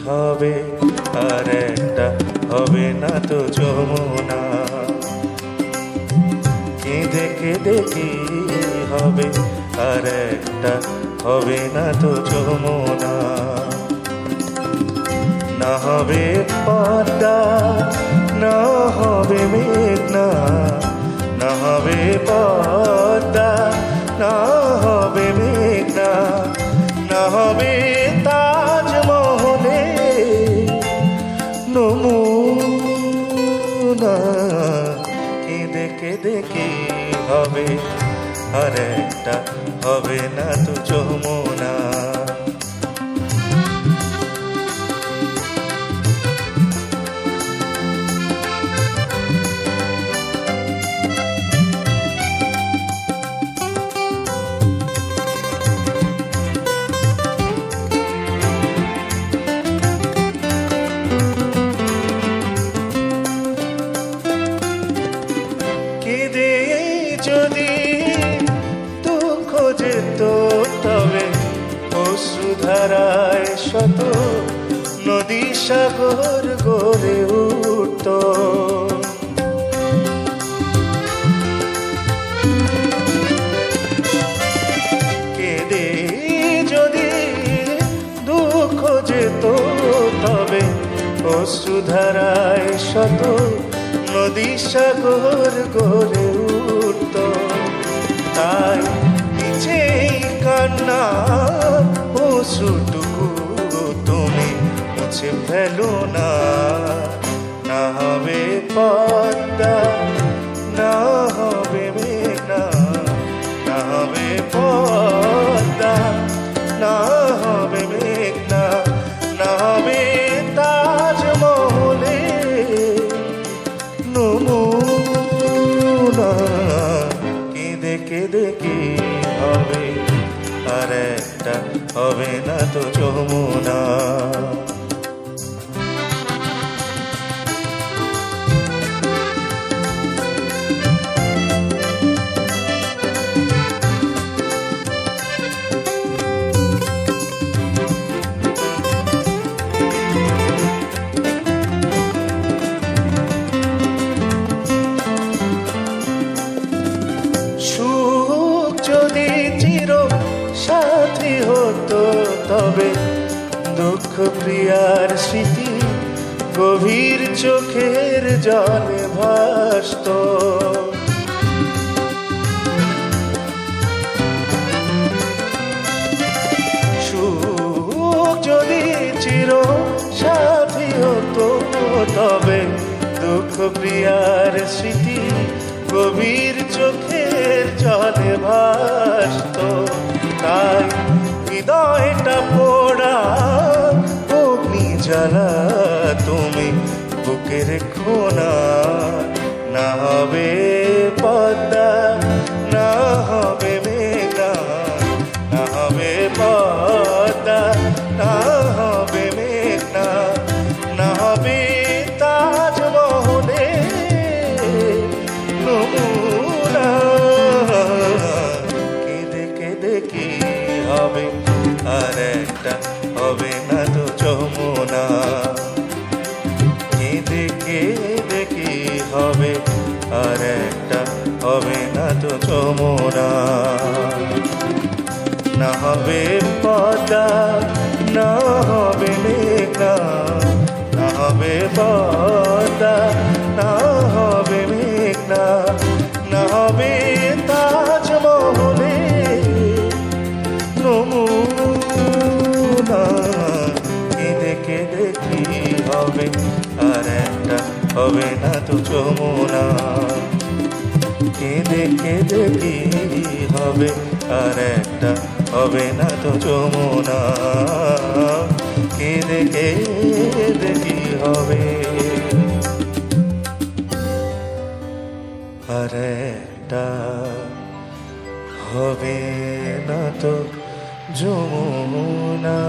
হবে, আর একটা হবে না তো যমুনা। কেঁদে কেঁদে কি হবে, আর একটা হবে না তো যমুনা। না হবে পদ্মা, না হবে মেঘনা, না হবে পদ্মা, না হবে মেঘনা, না হবে তাজমহলে নমুনা। কেঁদে কেঁদে কি হবে, আর একটা হবে না তো যমুনা। যদি দুঃখ যেত তবে অশ্রুধারায় শত নদী সাগর গড়ে উঠত। কেঁদে যদি দুঃখ যেত তবে অশ্রুধারায় শত নদী সাগর গড়ে উঠত। তাই নিচে কান্না অশ্রুটুকু তুমি মুছে ফেলো না। না হবে পদ্মা, না হবে মেঘনা, না হবে পদ্মা, না হবে মেঘনা, না হবে তাজমহলে নমুনা। কেঁদে কেঁদে কি হবে, আর একটা হবে না তো যমুনা। যদি চির সাথী হতো তবে দুঃখ প্রিয়ার স্মৃতি গভীর চোখের জলে ভাসত। সুখ যদি চির সাথী হতো তবে দুঃখ প্রিয়ার স্মৃতি গভীর চোখের জলে ভাসত। তাই হৃদয়টা পোড়া অগ্নি জ্বালা তুমি বুকে রেখো না। না হবে পদ্মা, না হবে মেঘনা, না হবে পদ্মা, না হবে মেঘনা, না হবে তাজমহলে নমুনা। কেঁদে কেঁদে কি হবে, আর একটা হবে না তো যমুনা। কেঁদে কেঁদে কি হবে, আর একটা হবে না তো যমুনা। না হবে পদ্মা, না হবে মেঘনা, না হবে পদ্মা, না হবে মেঘনা, না হবে তাজমহলে নমুনা। কেঁদে কেঁদে কি হবে, আর একটা হবে না তো যমুনা। কেঁদে কেঁদে কি হবে, আর একটা হবে না তো যমুনা। কেঁদে কেঁদে কি হবে, আর একটা হবে না তো যমুনা।